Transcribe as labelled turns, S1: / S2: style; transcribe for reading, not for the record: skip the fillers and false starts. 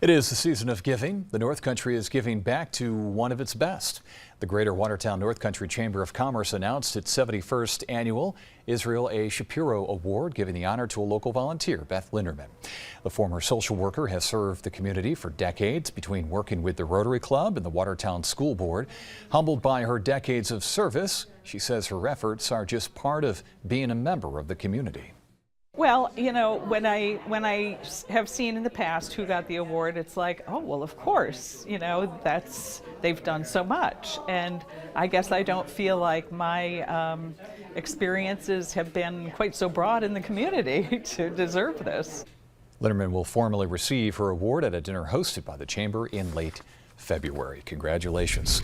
S1: It is the season of giving. The North Country is giving back to one of its best. The Greater Watertown North Country Chamber of Commerce announced its 71st annual Israel A. Shapiro Award, giving the honor to a local volunteer, Beth Linderman. The former social worker has served the community for decades between working with the Rotary Club and the Watertown School Board. Humbled by her decades of service, she says her efforts are just part of being a member of the community.
S2: Well, you know, when I have seen in the past who got the award, it's like, oh, well, of course, you know, they've done so much. And I guess I don't feel like my experiences have been quite so broad in the community to deserve this.
S1: Linderman will formally receive her award at a dinner hosted by the Chamber in late February. Congratulations.